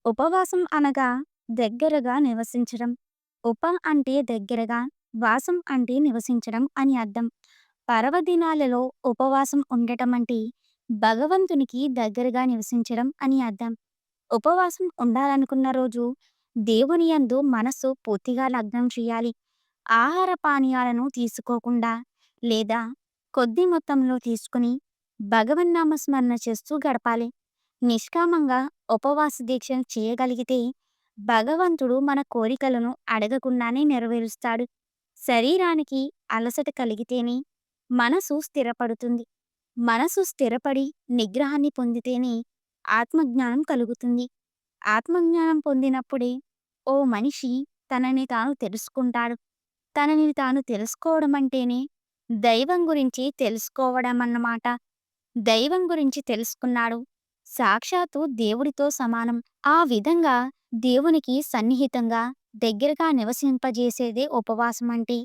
ఉపవాసం అనగా దగ్గరగా నివసించడం. ఉప అంటే దగ్గరగా, వాసం అంటే నివసించడం అని అర్థం. పర్వదినాలలో ఉపవాసం ఉండటం అంటే భగవంతునికి దగ్గరగా నివసించడం అని అర్థం. ఉపవాసం ఉండాలనుకున్న రోజు దేవుని యందు మనస్సు పూర్తిగా లగ్నం చేయాలి. ఆహార పానీయాలను తీసుకోకుండా లేదా కొద్ది మొత్తంలో తీసుకుని భగవన్నామ స్మరణ చేస్తూ గడపాలి. నిష్కామంగా ఉపవాస దీక్ష చేయగలిగితే భగవంతుడు మన కోరికలను అడగకుండానే నెరవేరుస్తాడు. శరీరానికి అలసట కలిగితేనే మనసు స్థిరపడుతుంది. మనసు స్థిరపడి నిగ్రహాన్ని పొందితేనే ఆత్మజ్ఞానం కలుగుతుంది. ఆత్మజ్ఞానం పొందినప్పుడే ఓ మనిషి తనని తాను తెలుసుకుంటాడు. తనని తాను తెలుసుకోవడం అంటేనే దైవం గురించి తెలుసుకోవడం అన్నమాట. దైవం గురించి తెలుసుకున్నాడు. సాక్షాత్తు దేవుడితో సమానం. ఆ విధంగా దేవునికి సన్నిహితంగా, దగ్గరగా నివసింపజేసేదే ఉపవాసం అంటే.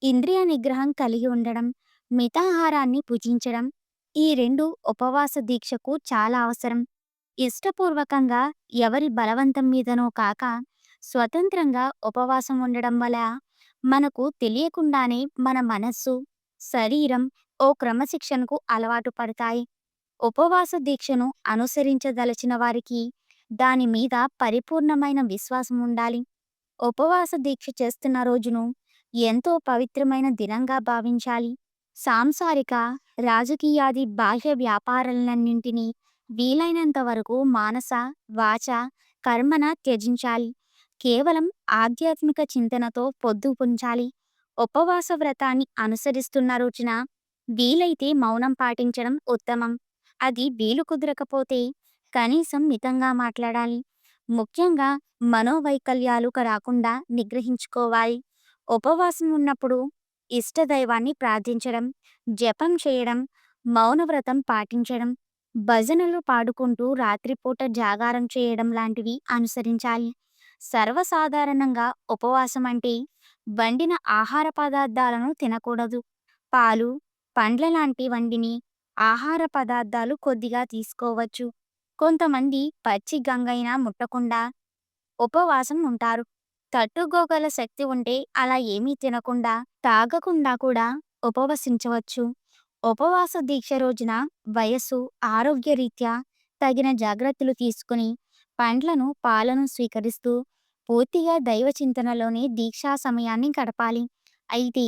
ఇంద్రియ నిగ్రహం కలిగి ఉండడం, మితాహారాన్ని భుజించడం. ఈ 2 ఉపవాస దీక్షకు చాలా అవసరం. ఇష్టపూర్వకంగా ఎవరి బలవంతం మీదనో కాక, స్వతంత్రంగా ఉపవాసం ఉండడం వల్ల మనకు తెలియకుండానే మన మనస్సు, శరీరం ఓ క్రమశిక్షణకు అలవాటు పడతాయి. ఉపవాస దీక్షను అనుసరించదలచిన వారికి దాని మీద పరిపూర్ణమైన విశ్వాసం ఉండాలి. ఉపవాస దీక్ష చేస్తున్న రోజును ఎంతో పవిత్రమైన దినంగా భావించాలి. సాంసారిక, రాజకీయాది బాహ్య వ్యాపారాలన్నింటినీ వీలైనంత వరకు మానస, వాచ, కర్మన త్యజించాలి. కేవలం ఆధ్యాత్మిక చింతనతో పొద్దు పుంచాలి. ఉపవాస వ్రతాన్ని అనుసరిస్తున్న రోజున వీలైతే మౌనం పాటించడం ఉత్తమం. అది వీలు కుదరకపోతే కనీసం మితంగా మాట్లాడాలి. ముఖ్యంగా మనోవైకల్యాలు రాకుండా నిగ్రహించుకోవాలి. ఉపవాసం ఉన్నప్పుడు ఇష్టదైవాన్ని ప్రార్థించడం, జపం చేయడం, మౌనవ్రతం పాటించడం, భజనలు పాడుకుంటూ రాత్రిపూట జాగారం చేయడం లాంటివి అనుసరించాలి. సర్వసాధారణంగా ఉపవాసం అంటే వండిన ఆహార పదార్థాలను తినకూడదు. పాలు, పండ్ల లాంటి వండిని ఆహార పదార్థాలు కొద్దిగా తీసుకోవచ్చు. కొంతమంది పచ్చి గంగైనా ముట్టకుండా ఉపవాసం ఉంటారు. తట్టుకోగల శక్తి ఉంటే అలా ఏమీ తినకుండా, తాగకుండా కూడా ఉపవసించవచ్చు. ఉపవాస దీక్ష రోజున వయస్సు, ఆరోగ్యరీత్యా తగిన జాగ్రత్తలు తీసుకుని పండ్లను, పాలను స్వీకరిస్తూ పూర్తిగా దైవ చింతనలోనే దీక్షా సమయాన్ని గడపాలి. అయితే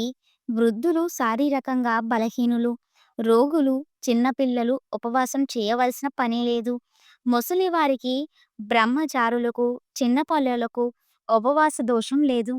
వృద్ధులు, శారీరకంగా బలహీనులు, రోగులు, చిన్నపిల్లలు ఉపవాసం చేయవలసిన పని లేదు. ముసలివారికి, బ్రహ్మచారులకు, చిన్నపిల్లలకు ఉపవాస దోషం లేదు.